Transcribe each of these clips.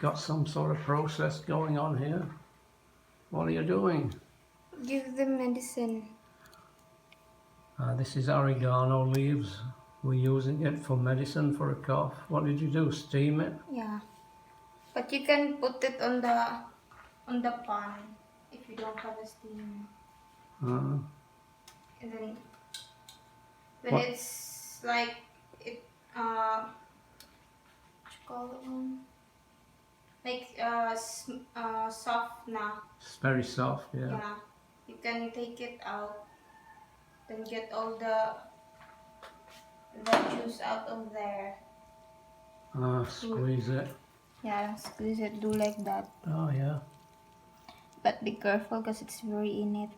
got some sort of process going on here. What are you doing? Give them medicine. This is oregano leaves. We're using it for medicine for a cough. What did you do? Steam it? Yeah. But you can put it on the pan if you don't have a steam. Uh, And then when What? it's like it what you call it one? Like soft now. it's very soft, yeah. Yeah. You can take it out. Then get all the juice out of there. Squeeze it. Yeah, squeeze it, do like that. Oh, yeah. But be careful because it's very in it.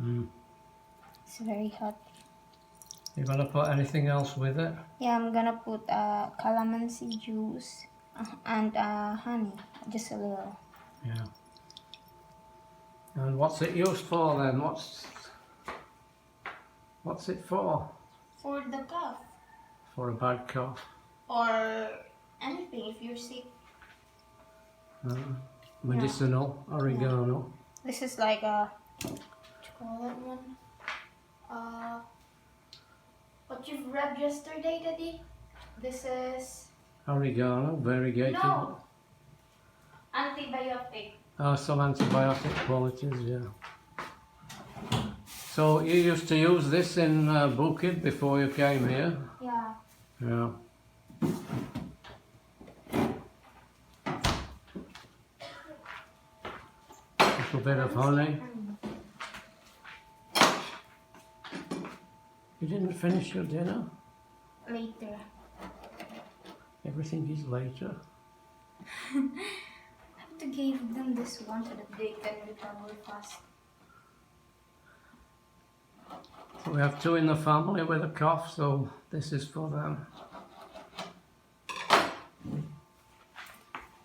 Mm. It's very hot. You gonna put anything else with it? Yeah, I'm gonna put calamansi juice and honey, just a little. Yeah. And what's it used for then? What's it for? For the cough For a bad cough. or anything if you're sick. Medicinal oregano. This is like a what you call that one? What you've read yesterday, Daddy? This is Oregano, variegated. no antibiotic. Some antibiotic qualities, yeah. So you used to use this in Bukit before you came here? Yeah. Yeah. Little bit of honey. You didn't finish your dinner? Later. Everything is later. I have to give them this one so that they can recover fast. So we have two in the family with a cough, so this is for them.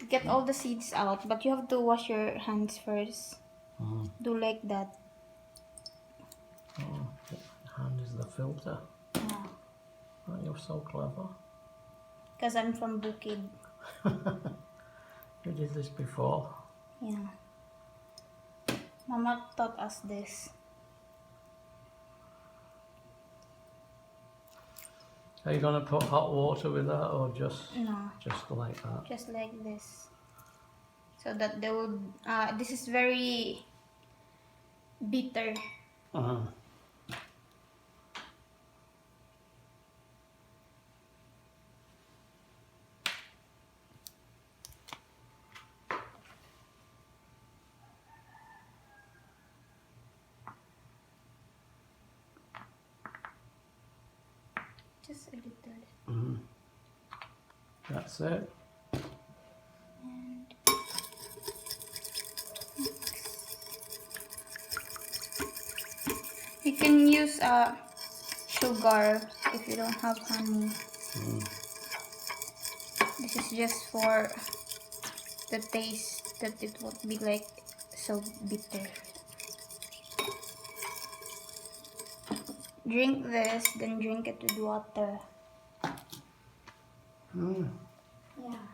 Get all the seeds out, but you have to wash your hands first. Mm. Do like that. Oh, the hand is the filter. Yeah. Oh, you're so clever. Because I'm from Bukid. You did this before. Yeah. Mama taught us this. Are you gonna put hot water with that, or just No. like that? Just like this. So that they would, this is very bitter. Uh-huh. Just a little. Mm-hmm. That's it. And you can use sugar if you don't have honey. This is just for the taste, that it won't be like so bitter. Drink this, then drink it with water. Mm. Yeah.